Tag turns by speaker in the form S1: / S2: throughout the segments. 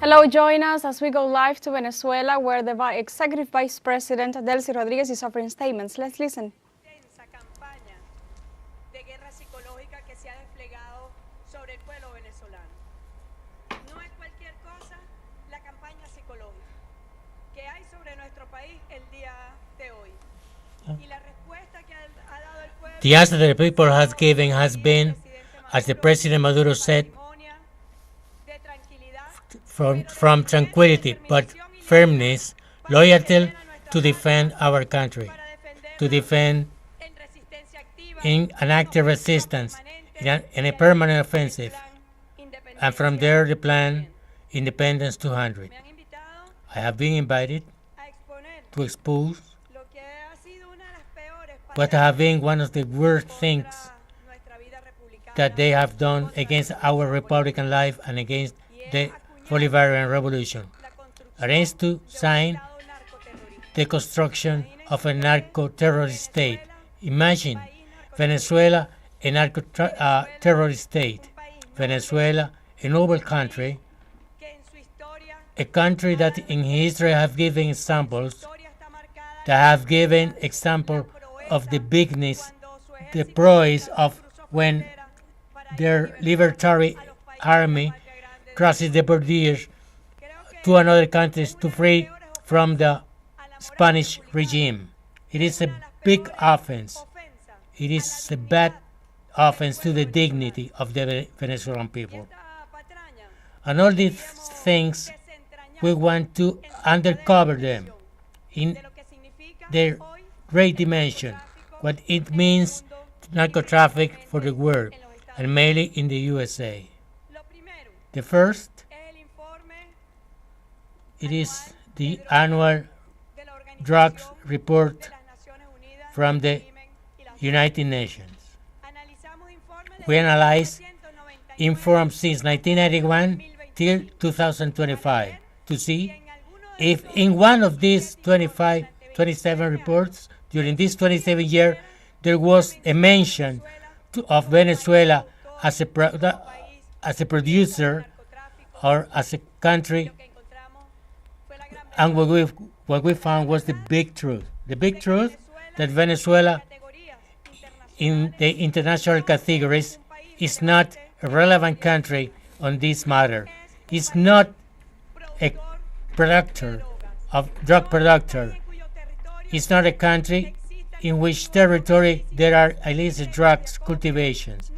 S1: Hello, join us as we go live to Venezuela, where the Executive Vice President, Delcy Rodriguez, is offering statements. Let's listen.
S2: Campaña de guerra psicológica que se ha desplegado sobre el pueblo venezolano. No es cualquier cosa la campaña psicológica que hay sobre nuestro país el día de hoy. Y la respuesta que ha dado el pueblo.
S3: The answer that the people has given has been, as the President Maduro said, from tranquility, but firmness, loyalty to defend our country, to defend in an active resistance, in a permanent offensive, and from there the plan Independence 200. I have been invited to expose what have been one of the worst things that they have done against our Republican life and against the Bolivarian Revolution. Arranged to sign the construction of a narco-terrorist state. Imagine Venezuela, a narco-terrorist state. Venezuela, a noble country, a country that in history have given examples, that have given example of the bigness, the prowess of when their libertarian army crosses the borders to another countries to free from the Spanish regime. It is a big offense. It is a bad offense to the dignity of the Venezuelan people. And all these things, we want to undercover them in their great dimension, what it means narco-traffic for the world, and mainly in the USA. The first, it is the annual drugs report from the United Nations. We analyze informed since 1991 till 2025 to see if in one of these 27 reports during this 27 year there was a mention of Venezuela as a producer or as a country, and what we found was the big truth. The big truth that Venezuela in the international categories is not a relevant country on this matter. It's not a producer of drug producer. It's not a country in which territory there are illicit drugs cultivations.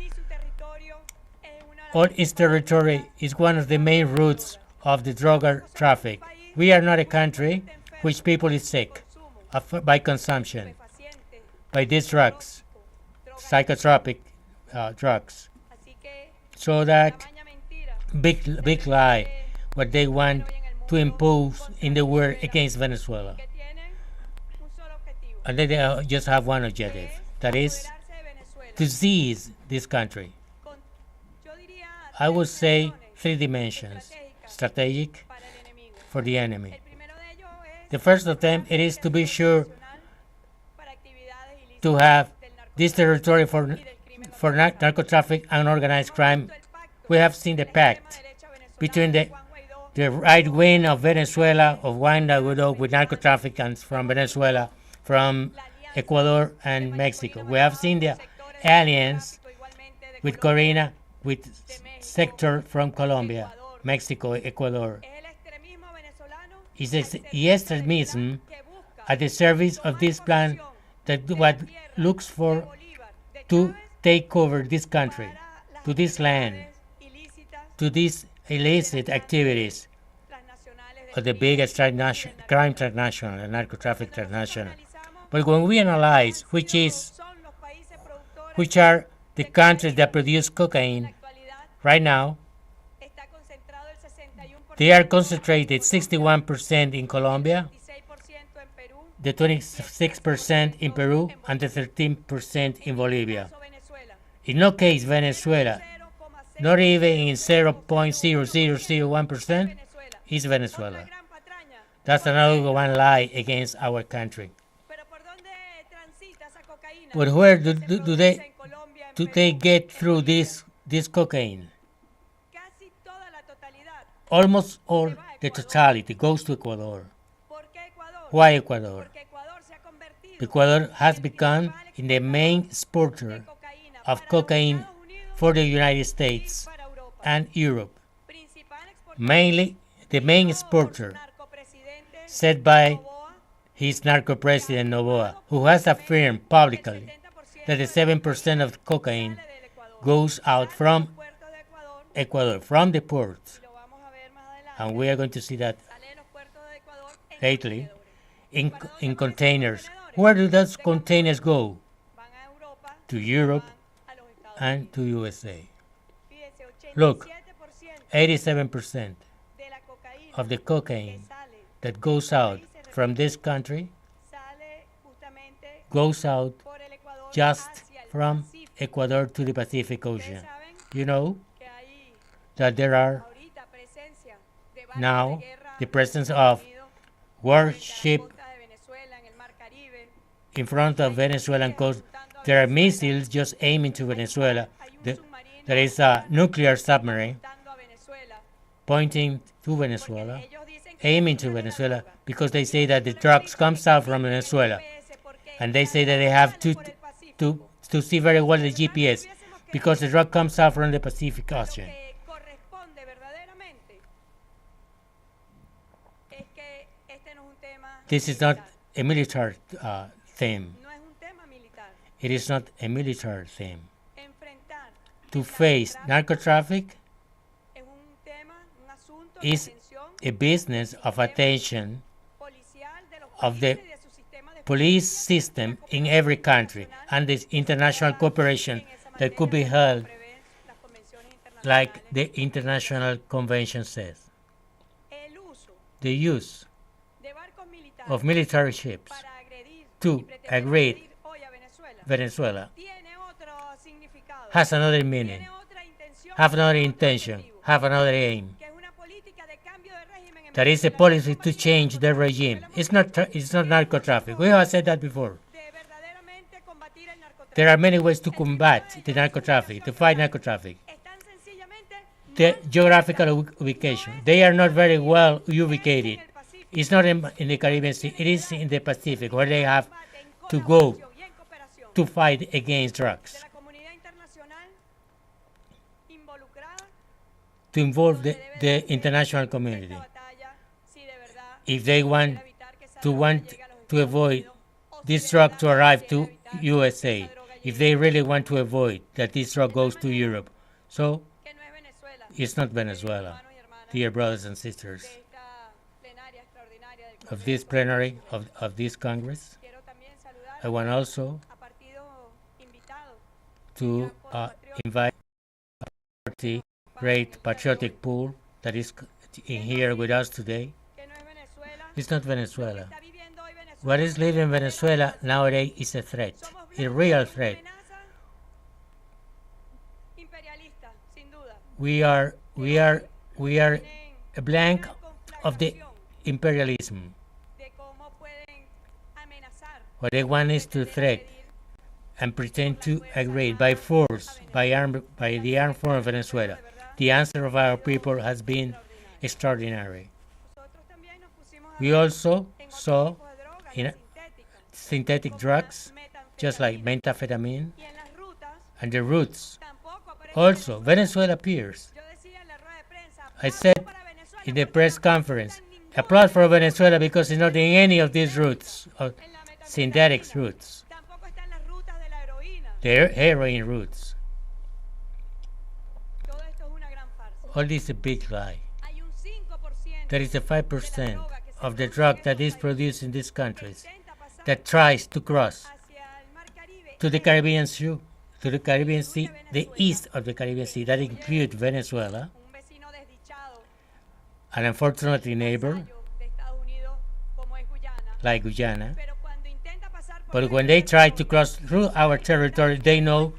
S3: All its territory is one of the main routes of the drug traffic. We are not a country which people is sick by consumption, by these drugs, psychotropic drugs. So that big lie, what they want to impose in the world against Venezuela. And they just have one objective, that is to seize this country. I would say three dimensions, strategic for the enemy. The first of them, it is to be sure to have this territory for narco-traffic and organized crime. We have seen the pact between the right wing of Venezuela, of Juan Guaido, with narco-traffickers from Venezuela, from Ecuador and Mexico. We have seen the alliance with Corina, with sector from Colombia, Mexico, Ecuador. It's the extremism at the service of this plan that what looks for to take over this country, to this land, to these illicit activities of the biggest crime transnational, the narco-traffic transnational. But when we analyze which are the countries that produce cocaine right now, they are concentrated 61% in Colombia, the 26% in Peru, and the 13% in Bolivia. In no case Venezuela, not even in 0.0001% is Venezuela. That's another one lie against our country. But where do they get through this cocaine? almost all the totality goes to Ecuador.
S2: ¿Por qué Ecuador?
S3: Why Ecuador?
S2: Porque Ecuador se ha convertido
S3: Ecuador has
S2: en
S3: become
S2: principal
S3: the main
S2: exportador
S3: exporter
S2: de cocaína
S3: of
S2: para los
S3: cocaine
S2: Estados Unidos
S3: for the United
S2: y
S3: States
S2: para Europa.
S3: and Europe.
S2: Principal exportador
S3: Mainly the main
S2: por su
S3: exporter,
S2: narcopresidente
S3: set by
S2: Noboa,
S3: his narco president Noboa, who has affirmed publicly that the 7% of cocaine
S2: sale del Ecuador.
S3: goes out
S2: Sale de
S3: from
S2: los puertos de Ecuador,
S3: Ecuador, from the ports,
S2: y lo vamos a ver más adelante.
S3: and we are going to see that
S2: Sale de los puertos de Ecuador en
S3: lately
S2: contenedores.
S3: in,
S2: ¿Para dónde
S3: in
S2: van esos
S3: containers.
S2: contenedores?
S3: Where do those
S2: Se van
S3: containers go?
S2: Van a Europa,
S3: To Europe
S2: van a los Estados
S3: and
S2: Unidos.
S3: to USA.
S2: Fíjese,
S3: Look,
S2: 87%
S3: 87%
S2: de la cocaína
S3: of the
S2: que
S3: cocaine
S2: sale
S3: that goes out from this country
S2: sale justamente
S3: goes out
S2: por el Ecuador
S3: just
S2: hacia el
S3: from
S2: Pacífico.
S3: Ecuador to the Pacific
S2: Ustedes
S3: Ocean.
S2: saben
S3: You know
S2: que hay
S3: that there are
S2: ahorita presencia de barcos
S3: now
S2: de guerra
S3: the
S2: de
S3: presence
S2: Estados
S3: of
S2: Unidos
S3: warship
S2: frente a la costa de Venezuela, en el Mar Caribe.
S3: in front of Venezuelan coast. There are missiles just aiming to Venezuela.
S2: Hay un
S3: The-
S2: submarino
S3: there is a nuclear submarine
S2: apuntando a Venezuela,
S3: pointing to
S2: porque
S3: Venezuela,
S2: ellos dicen que
S3: aiming
S2: es
S3: to
S2: una de la
S3: Venezuela
S2: droga.
S3: because they say that the drugs comes out from Venezuela, and they say that they have to see very well the GPS because the drug comes out from the Pacific
S2: Lo
S3: Ocean.
S2: que corresponde verdaderamente es que este no es un tema
S3: This is not
S2: militar.
S3: a military theme.
S2: No es un tema militar.
S3: It is not a military theme.
S2: Enfrentar
S3: To
S2: el
S3: face
S2: narcotráfico
S3: narcotraffic
S2: es un tema, un asunto
S3: is
S2: de atención
S3: a business of attention
S2: policial de los
S3: of the
S2: países y de su sistema de
S3: police
S2: justicia,
S3: system
S2: la
S3: in every
S2: cooperación
S3: country
S2: internacional
S3: and this international cooperation
S2: en esa
S3: that could be
S2: materia, como
S3: held
S2: prevén las convenciones
S3: like
S2: internacionales.
S3: the international convention says.
S2: El uso
S3: The use
S2: de barcos militares
S3: of military ships
S2: para agredir
S3: to
S2: y pretender
S3: agreed
S2: agredir hoy a Venezuela
S3: Venezuela
S2: tiene otro significado,
S3: has another meaning,
S2: tiene otra intención,
S3: have another
S2: otro
S3: intention,
S2: objetivo,
S3: have another aim.
S2: que es una política de cambio de régimen en
S3: That is a
S2: Venezuela,
S3: policy to
S2: combatir
S3: change the
S2: el
S3: regime.
S2: narcotráfico.
S3: It's not narco-traffic. We have said that before.
S2: De verdaderamente combatir el narcotráfico.
S3: There are many ways to combat the narco-traffic, to fight narco-traffic.
S2: Están sencillamente no
S3: The
S2: en
S3: geographical ubication. They are not very well
S2: es
S3: ubicated.
S2: en el Pacífico.
S3: It's not in the Caribbean Sea. It is in the Pacific where they have
S2: Combate en
S3: to go
S2: colaboración y en cooperación
S3: to fight against
S2: de
S3: drugs,
S2: la comunidad internacional involucrada
S3: to involve
S2: donde
S3: the
S2: debe de
S3: international
S2: esta
S3: community.
S2: batalla, si de verdad
S3: If they want
S2: quiere evitar que esa
S3: to
S2: droga
S3: want
S2: llegue a los
S3: to
S2: Estados
S3: avoid
S2: Unidos, o si
S3: this
S2: de
S3: drug
S2: verdad
S3: to arrive
S2: quiere
S3: to
S2: evitar que
S3: USA,
S2: esa droga
S3: if
S2: llegue
S3: they really want to avoid that this drug goes to Europe. So
S2: que no es Venezuela,
S3: it's not
S2: queridos
S3: Venezuela,
S2: hermanos y hermanas
S3: dear brothers and sisters
S2: de esta plenaria extraordinaria del
S3: of
S2: Congreso.
S3: this plenary of this Congress.
S2: Quiero también saludar
S3: I want also
S2: a partidos invitados,
S3: to invite a party, great patriotic pool that is in here with us today.
S2: que no es Venezuela.
S3: It's not
S2: Lo que
S3: Venezuela.
S2: está viviendo hoy Venezuela
S3: What is living in Venezuela nowadays is a threat, a real threat.
S2: amenaza imperialista, sin duda.
S3: We are
S2: Tienen
S3: a blank
S2: una
S3: of the
S2: conflagración
S3: imperialism.
S2: de cómo pueden amenazar,
S3: What they want is to threat and pretend to agree by force, by the armed force of Venezuela. The answer of our people has been extraordinary.
S2: nosotros también nos pusimos a
S3: We
S2: ver
S3: also
S2: en
S3: saw
S2: otros tipos de drogas,
S3: in
S2: las
S3: a-
S2: sintéticas,
S3: synthetic
S2: como
S3: drugs,
S2: la
S3: just like
S2: metanfetamina.
S3: methamphetamine,
S2: Y en las rutas
S3: and the roots.
S2: tampoco aparece
S3: Also,
S2: Venezuela.
S3: Venezuela appears.
S2: Yo decía en la rueda de prensa,
S3: I
S2: aplauso
S3: said
S2: para Venezuela
S3: in the
S2: porque
S3: press
S2: tampoco
S3: conference,
S2: está en ninguna
S3: applaud for
S2: de las
S3: Venezuela because it's not in any of these routes, of
S2: en la metanfetamina,
S3: synthetic routes,
S2: tampoco está en las rutas de la heroína.
S3: the heroin routes.
S2: Todo esto es una gran farsa.
S3: All this is a big lie.
S2: Hay un 5%
S3: There is a 5% of the drug that is produced in these
S2: que
S3: countries
S2: intenta pasar
S3: that tries to cross
S2: hacia el Mar Caribe
S3: to the
S2: y
S3: Caribbean Sea, the east of the Caribbean Sea, that includes Venezuela,
S2: un vecino desdichado,
S3: an unfortunately neighbor
S2: vasallo de Estados Unidos como es Guyana.
S3: like Guyana.
S2: Pero cuando intenta pasar por
S3: But when they try to cross through our territory, they know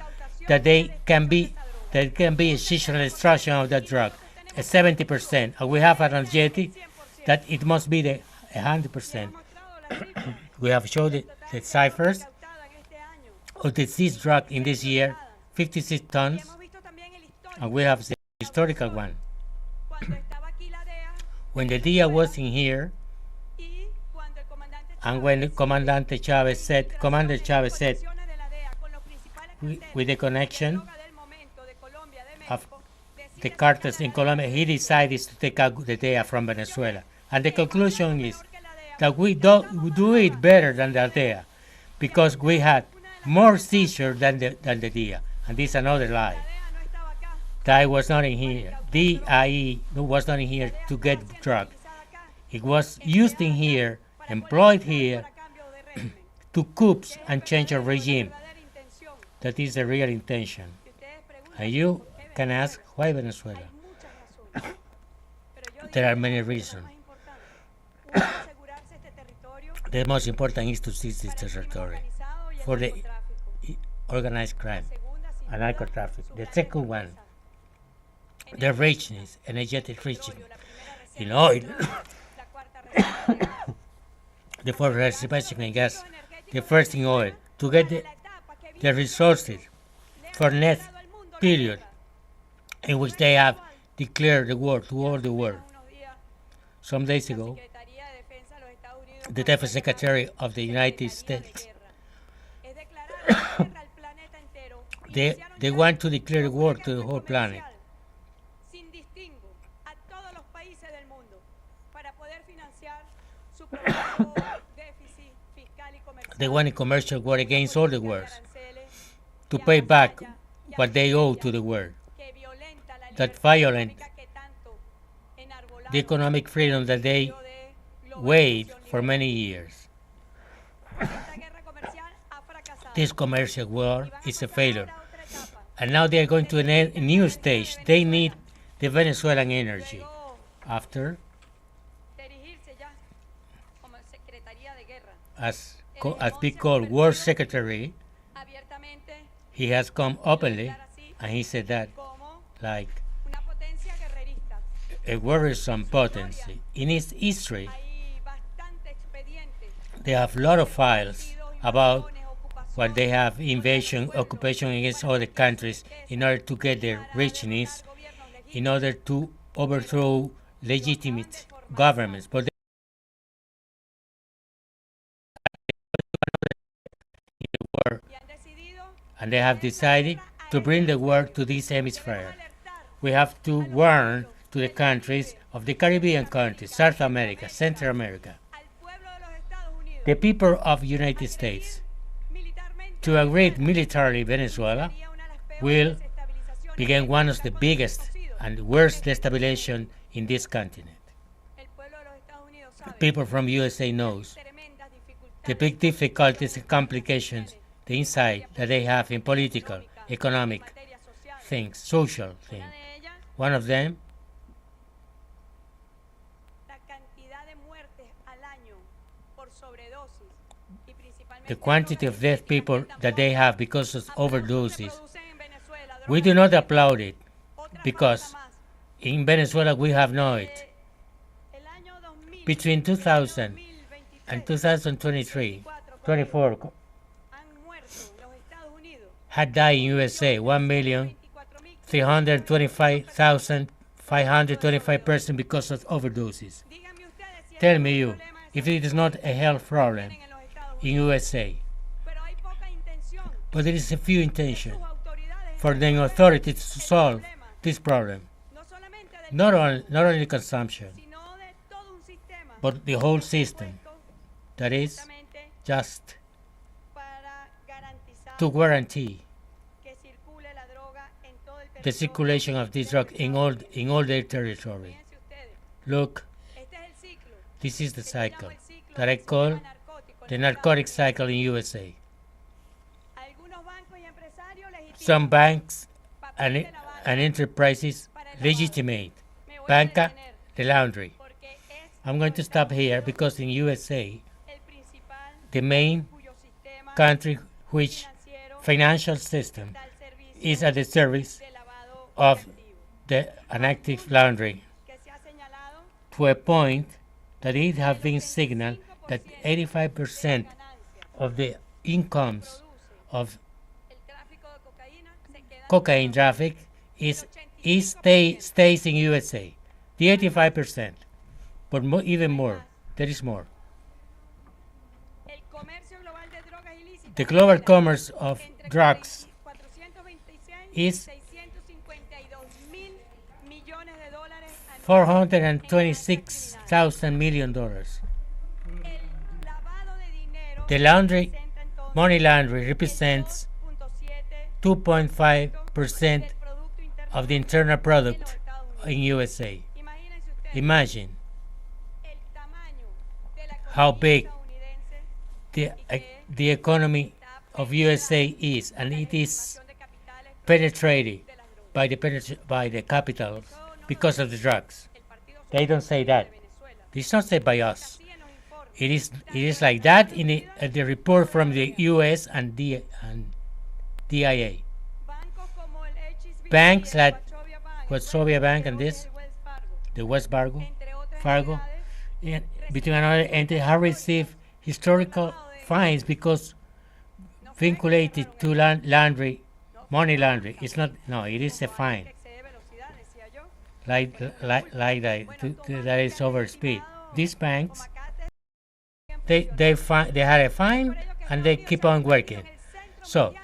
S3: that there can be a seasonal extraction of that drug, a 70%, and we have an objective that it must be the 100%. We have showed the ciphers
S2: incautada en este año.
S3: of the seized drug in this year, 56
S2: Y
S3: tons,
S2: hemos visto también el histórico
S3: and we have the historical one.
S2: cuando estaba aquí la
S3: When the DIA was in here,
S2: y cuando el comandante
S3: and when Commander Chavez said,
S2: conexiones de la DEA con los principales
S3: with the connection
S2: droga del momento de Colombia, de
S3: of
S2: México, decide
S3: the
S2: sacar
S3: cartels
S2: a
S3: in
S2: la
S3: Colombia, he decided to take out the DEA from Venezuela. And the conclusion is that we do it better than the DEA because we had more seizure than the DEA. And this is another lie.
S2: DEA no estaba acá,
S3: DIA was not in here. DIE was not in here to get drug.
S2: utilizada acá,
S3: It was used in here, employed here
S2: para cambio de régimen.
S3: to coups and change a regime.
S2: Verdadera intención.
S3: That is the real intention.
S2: Y ustedes preguntan
S3: And you
S2: por qué
S3: can
S2: Venezuela.
S3: ask why Venezuela.
S2: Hay muchas razones. Pero yo
S3: There
S2: digo
S3: are many
S2: que la
S3: reasons.
S2: más importante, uno, asegurarse este territorio
S3: The most important is to seize this
S2: para el crimen
S3: territory
S2: organizado y el
S3: for the
S2: narcotráfico.
S3: organized crime
S2: Segunda, sin
S3: and
S2: duda,
S3: narcotraffic.
S2: su
S3: The
S2: gran
S3: second one,
S2: riqueza.
S3: the richness, energetic richness
S2: Petróleo, la primera
S3: in
S2: reserva
S3: oil,
S2: de petróleo, la cuarta reserva de gas.
S3: the fourth reservation in gas, the first in oil, to get
S2: La etapa que
S3: the
S2: viene
S3: resources for next
S2: al mundo la
S3: period
S2: guerra.
S3: in which they have declared the war to all the world.
S2: Unos días,
S3: Some days
S2: la
S3: ago,
S2: Secretaría de Defensa de los Estados Unidos
S3: the Defense Secretary of the United States,
S2: es declarar la guerra al planeta entero.
S3: they
S2: Iniciaron ya
S3: want to declare
S2: una
S3: war
S2: guerra
S3: to the whole planet.
S2: comercial, sin distingo, a todos los países del mundo para poder financiar su propio déficit fiscal y comercial.
S3: They want a commercial war against all the world
S2: Aranceles
S3: to
S2: y
S3: pay back
S2: avasalla y
S3: what they owe
S2: asfixia
S3: to the world.
S2: que violenta la
S3: That
S2: libertad
S3: violent
S2: económica que tanto enarbolaron
S3: the economic freedom that they
S2: el de
S3: waited
S2: globalización
S3: for
S2: liberal.
S3: many years.
S2: Esta guerra comercial ha fracasado.
S3: This commercial war
S2: Y van a
S3: is a
S2: pasar
S3: failure.
S2: ahora a otra etapa.
S3: And now they are going to a new stage. They need the Venezuelan energy.
S2: Luego
S3: After,
S2: dirigirse ya como Secretaría de Guerra.
S3: as we call War Secretary,
S2: Abiertamente
S3: he has come openly and he said that
S2: como
S3: like
S2: una potencia guerrerista.
S3: a worrisome potency. In its history,
S2: Hay bastante expediente.
S3: they have a lot of files about
S2: Invasiones, ocupaciones,
S3: what they have invasion, occupation against other countries in order to get their richness,
S2: gobiernos
S3: in order to overthrow legitimate governments. But
S2: y han decidido
S3: and they have decided to bring the war to this hemisphere.
S2: alertar
S3: We have to warn to the countries of the Caribbean countries, South America, Central America,
S2: al pueblo de los Estados Unidos
S3: the people of the United States,
S2: militarmente
S3: to agree militarily Venezuela
S2: sería una de las peores
S3: will
S2: desestabilizaciones
S3: begin one of the
S2: jamás
S3: biggest
S2: conocidos.
S3: and worst destabilization in this continent.
S2: El pueblo de los Estados Unidos sabe
S3: People from USA knows
S2: tremendas dificultades
S3: the big difficulties and complications, the insight that they have in political, economic
S2: en materia social.
S3: things, social things.
S2: Una de ellas,
S3: One of them,
S2: la cantidad de muertes al año por sobredosis y principalmente
S3: the quantity of dead people that they have because of overdoses.
S2: producen en Venezuela,
S3: We do not applaud it because in Venezuela we have known it.
S2: el año 2000
S3: Between 2000
S2: 2023,
S3: and 2023, 24
S2: han muerto en los Estados Unidos
S3: had died in USA 1,325,525 persons because of overdoses.
S2: Díganme ustedes si
S3: Tell
S2: este
S3: me
S2: es un
S3: you,
S2: problema de
S3: if
S2: salud
S3: it is not a health problem
S2: en los Estados
S3: in
S2: Unidos,
S3: USA,
S2: pero hay poca intención
S3: but there is a few
S2: de
S3: intention
S2: sus autoridades en
S3: for the
S2: resolver
S3: authorities to
S2: el
S3: solve
S2: problema,
S3: this problem,
S2: no solamente del
S3: not only consumption,
S2: sino de todo un sistema
S3: but the whole system
S2: puesto
S3: that is
S2: justamente
S3: just
S2: para garantizar
S3: to guarantee
S2: que circule la droga en todo el
S3: the
S2: territorio.
S3: circulation of this drug in all their territory.
S2: Fíjense ustedes,
S3: Look,
S2: este es el ciclo.
S3: this is the
S2: que se llama
S3: cycle
S2: el ciclo
S3: that I
S2: del
S3: call
S2: sistema narcótico en
S3: the
S2: los
S3: narcotic
S2: Estados
S3: cycle in USA.
S2: Unidos. Algunos bancos y empresarios legitiman
S3: Some banks
S2: papel
S3: and,
S2: de lavado
S3: and enterprises
S2: para el lavado.
S3: legitimate
S2: Me voy a
S3: banca
S2: detener
S3: the laundry.
S2: porque es
S3: I'm going to stop here because in USA,
S2: el principal
S3: the main
S2: cuyo sistema
S3: country which
S2: financiero
S3: financial system
S2: da el servicio
S3: is at the service
S2: de lavado
S3: of
S2: de activos,
S3: an active laundry
S2: que se ha señalado
S3: to a point that it has been signaled that 85% of the incomes of
S2: el tráfico de cocaína se queda
S3: cocaine traffic stays in USA. The 85%. But even more, there is more.
S2: El comercio global de drogas ilícitas
S3: The global
S2: genera
S3: commerce of
S2: entre
S3: drugs
S2: 426
S3: is
S2: 652 mil millones de dólares anuales.
S3: $426,000 million.
S2: El lavado de dinero
S3: The laundry,
S2: representa entonces
S3: money laundering
S2: el
S3: represents
S2: 2.7%
S3: 2.5%
S2: del Producto Interno
S3: of the
S2: Bruto
S3: internal
S2: en
S3: product
S2: los Estados Unidos.
S3: in USA.
S2: Imagínense ustedes
S3: Imagine
S2: el tamaño de la
S3: how
S2: economía
S3: big
S2: estadounidense
S3: the economy of USA is, and it is penetrated by the capital because of the drugs. They don't say that. It's not said by us. It is like that in the report from the U.S. and DIA. Banks like Wachovia Bank and the West Fargo, and between another entity have received historical fines because vinculated to money laundering. It's not. No, it is a fine. Like that is over speed. These banks, they had a fine and they keep on working. So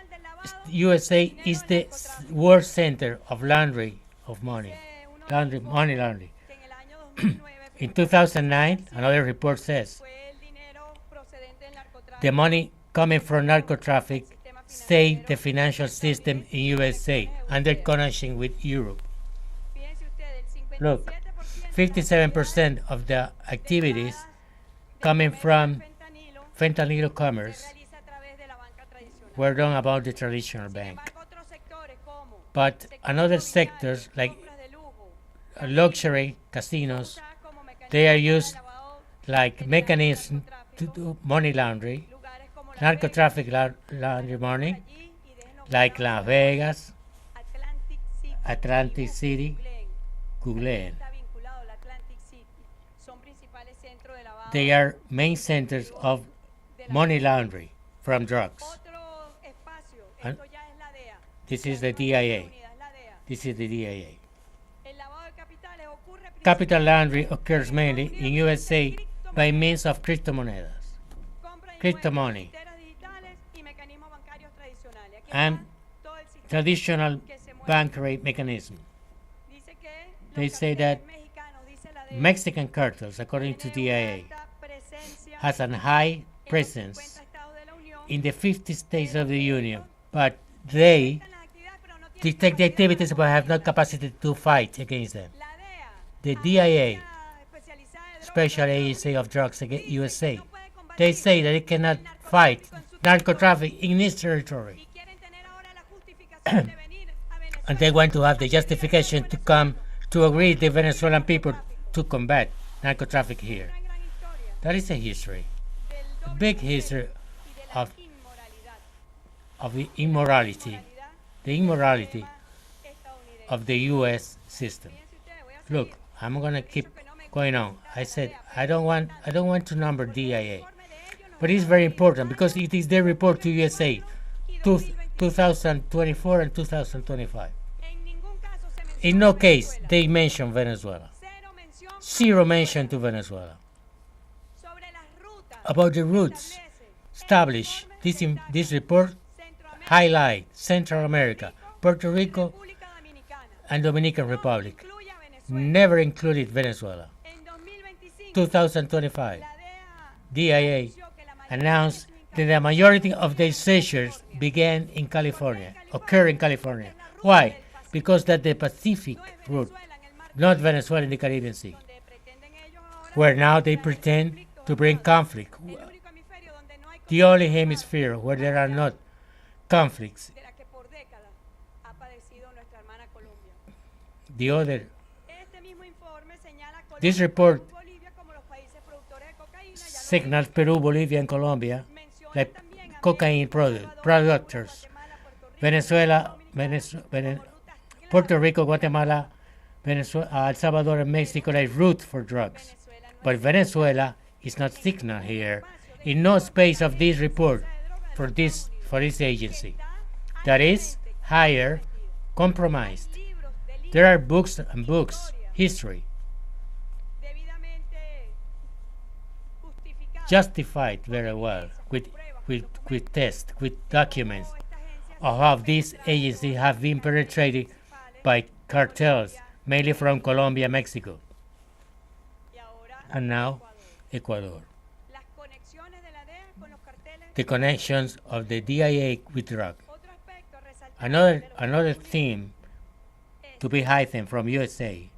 S3: USA is the world center of money laundering. In 2009, another report says the money coming from narco traffic saved the financial system in USA under connection with Europe. Look, 57% of the activities coming from fentanyl commerce were done about the traditional bank. But another sectors like luxury casinos, they are used like mechanism to do money laundering, narco traffic laundry money, like Las Vegas, Atlantic City, Google. They are main centers of money laundering from drugs. And this is the DIA. This is the DIA. Capital laundering occurs mainly in USA by means of crypto money and traditional banking mechanism. They say that Mexican cartels, according to DIA, has a high presence in the 50 states of the Union, but they detect the activities but have no capacity to fight against them. The DIA, Special Agency of Drugs against USA, they say that it cannot fight narco traffic in its territory. And they want to have the justification to come to agree with the Venezuelan people to combat narco traffic here. That is a history, a big history of the immorality of the U.S. system. Look, I'm gonna keep going on. I said I don't want to number DIA, but it's very important because it is their report to USA, 2024 and 2025. In no case they mention Venezuela. Zero mention to Venezuela. About the routes established, this report highlight Central America, Puerto Rico, and Dominican Republic. Never included Venezuela. 2025, DIA announced that the majority of their seizures began in California, occur in California. Why? Because that's the Pacific route, not Venezuela in the Caribbean Sea, where now they pretend to bring conflict. The only hemisphere where there are not conflicts. The other. This report signals Peru, Bolivia, and Colombia like cocaine producers. Venezuela, Puerto Rico, Guatemala, El Salvador, and Mexico like route for drugs. But Venezuela is not signaled here in no space of this report for this agency. That is higher, compromised. There are books and books, history, justified very well with tests, with documents of how these agencies have been penetrated by cartels, mainly from Colombia, Mexico, and now Ecuador. The connections of the DIA with drug. Another theme to be hidden from USA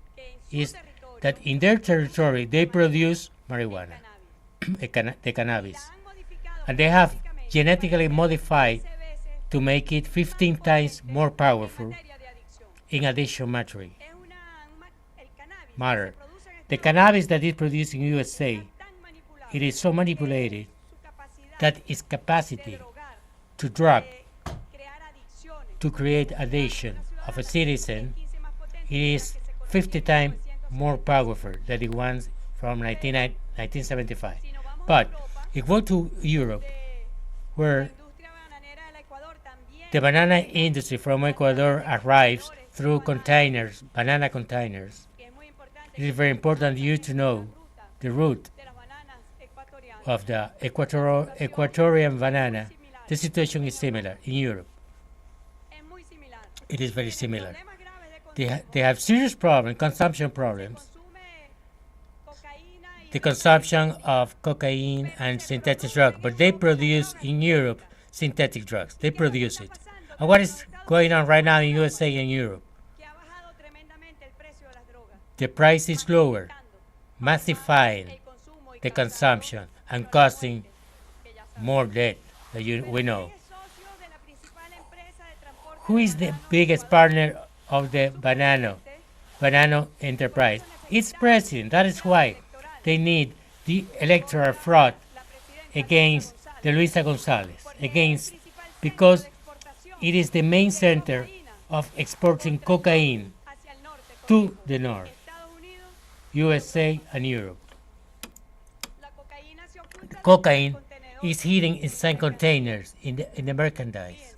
S3: is that in their territory they produce marijuana, the cannabis, and they have genetically modified to make it 15 times more powerful in addiction matter. The cannabis that is produced in USA, it is so manipulated that its capacity to drug, to create addiction of a citizen, it is 50 times more powerful than the ones from 1975. But if we go to Europe, where the banana industry from Ecuador arrives through containers, banana containers, it is very important for you to know the route of the Ecuadorian banana. The situation is similar in Europe. It is very similar. They have serious problems, consumption problems. The consumption of cocaine and synthetic drugs, but they produce in Europe synthetic drugs. They produce it. And what is going on right now in USA and Europe? The price is lower, massifying the consumption and causing more debt that we know. Who is the biggest partner of the banana enterprise? It's president. That is why they need the electoral fraud against the Luisa Gonzalez, because it is the main center of exporting cocaine to the north, USA and Europe. The cocaine is hidden inside containers in the merchandise.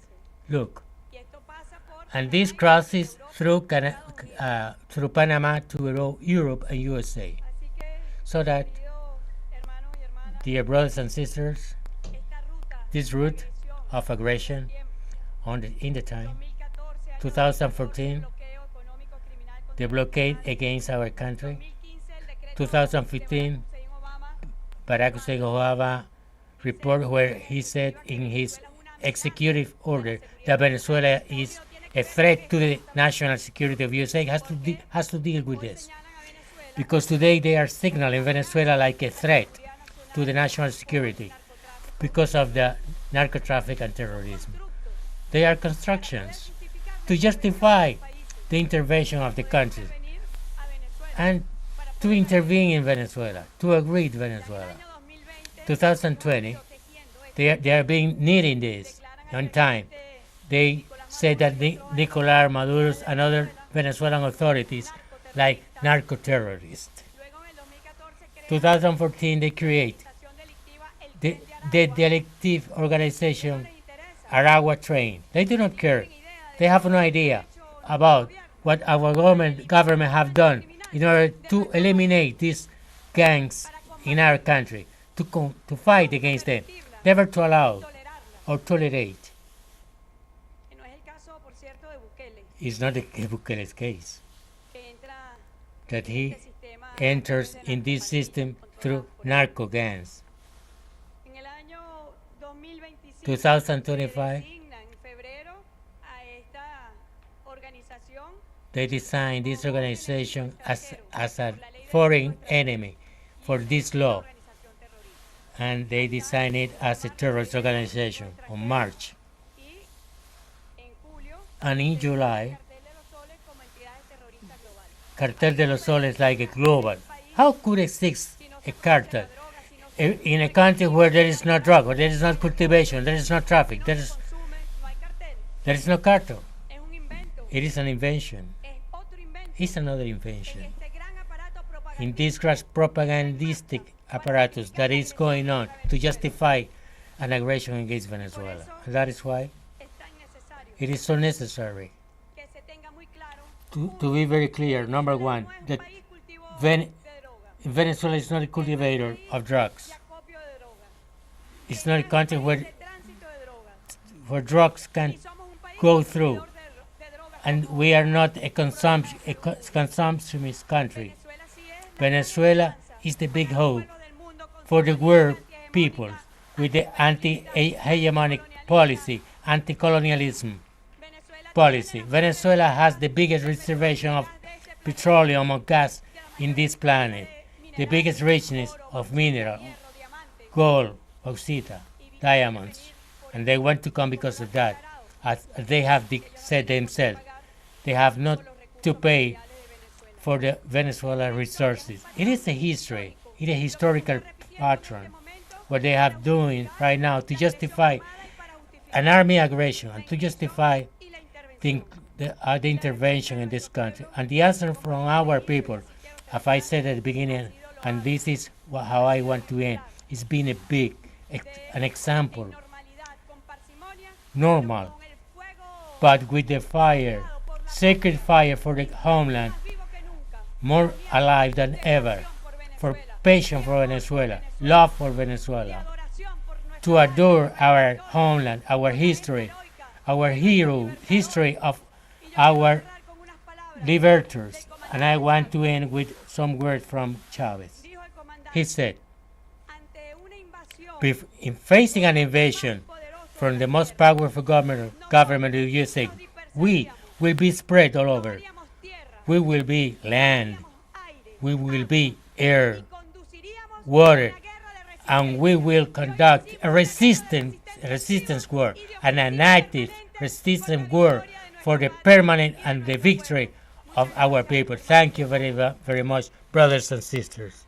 S3: Look, and this crosses through Panama to Europe and USA. So that, dear brothers and sisters, this route of aggression in the time, 2014, the blockade against our country, 2015, Barack Hussein Obama report where he said in his executive order that Venezuela is a threat to the national security of USA, has to deal with this. Because today they are signaling Venezuela like a threat to the national security because of the narco-traffic and terrorism. They are constructions to justify the intervention of the country and to intervene in Venezuela, to agree with Venezuela. 2020, they are being needing this on time. They said that Nicolás Maduro and other Venezuelan authorities like narco-terrorists. 2014, they create the delictive organization Aragua Train. They do not care. They have no idea about what our government have done in order to eliminate these gangs in our country, to fight against them, never to allow or tolerate. It's not Bukele's case that he enters in this system through narco gangs. 2025, they designed this organization as a foreign enemy for this law, and they designed it as a terrorist organization on March. And in July, Cartel de los Soles like a global. How could exist a cartel in a country where there is no drug, where there is no cultivation, there is no traffic, there is no cartel? It is an invention. It's another invention. In this crash propagandistic apparatus that is going on to justify an aggression against Venezuela. And that is why it is so necessary to be very clear, number one, that Venezuela is not a cultivator of drugs. It's not a country where
S2: de tránsito de drogas.
S3: drugs can
S2: Y somos un país
S3: go through.
S2: consumidor de drogas.
S3: And we are not a consumptionist country.
S2: Venezuela sí es la
S3: Venezuela is the big hope
S2: pueblo del mundo con
S3: for the world
S2: antihegemónica
S3: people with the anti-hegemonic policy, anti-colonialism
S2: Venezuela
S3: policy.
S2: tiene
S3: Venezuela has the biggest reservation of petroleum or gas in this planet, the biggest richness of mineral,
S2: hierro, diamante,
S3: gold, bauxita, diamonds, and they want to come because of that. As they have said themselves, they have not to pay for the Venezuela resources. It is a history, it is a historical pattern, what they have doing right now to justify an army aggression and to justify the intervention in this country. And the answer from our people, as I said at the beginning, and this is how I want to end, it's been a big, an example, normal, but with the fire, sacred fire for the homeland, more alive than ever, for passion for Venezuela, love for Venezuela, to adore our homeland, our history, our history of our liberators. And I want to end with some words from Chavez. He said, in facing an invasion from the most powerful government of the USA, we will be spread all over. We will be land, we will be air, water, and we will conduct a resistance war and an active resistance war for the permanent and the victory of our people. Thank you very, very much, brothers and sisters.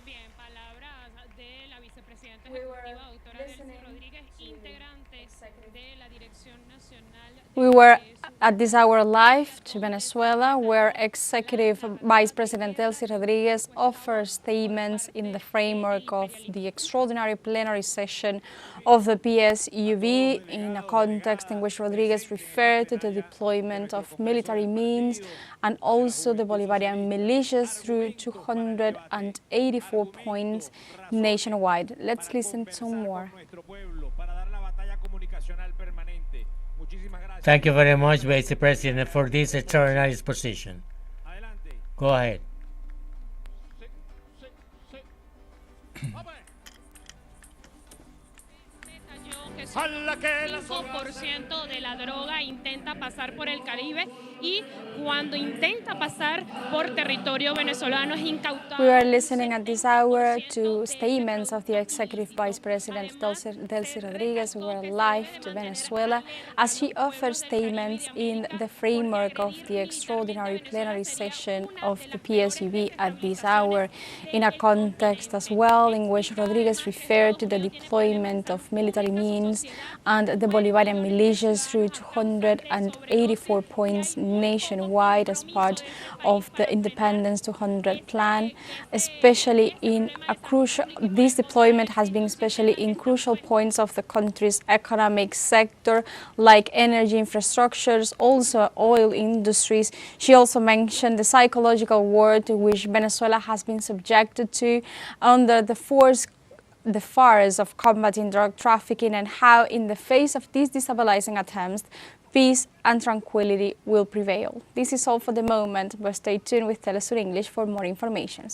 S4: Bien, palabras de la vicepresidenta ejecutiva, doctora Delcy Rodriguez, integrante de la Dirección Nacional de
S1: We were at this hour live to Venezuela, where Executive Vice President Delcy Rodriguez offers statements in the framework of the extraordinary plenary session of the PSUV, in a context in which Rodriguez referred to the deployment of military means and also the Bolivarian militias through 284 points nationwide. Let's listen to more.
S3: Thank you very much, Vice President, for this extraordinary exposition. Go ahead.
S4: Detalló que 5% de la droga intenta pasar por el Caribe y cuando intenta pasar por territorio venezolano es incautado.
S1: We are listening at this hour to statements of the Executive Vice President Delcy Rodriguez. We are live to Venezuela as she offers statements in the framework of the extraordinary plenary session of the PSUV at this hour, in a context as well in which Rodriguez referred to the deployment of military means and the Bolivarian militias through 284 points nationwide as part of the Independence 200 plan, especially in a crucial, this deployment has been especially in crucial points of the country's economic sector, like energy infrastructures, also oil industries. She also mentioned the psychological war to which Venezuela has been subjected to under the farce of combating drug trafficking, and how, in the face of these destabilizing attempts, peace and tranquility will prevail. This is all for the moment, but stay tuned with teleSUR English for more information.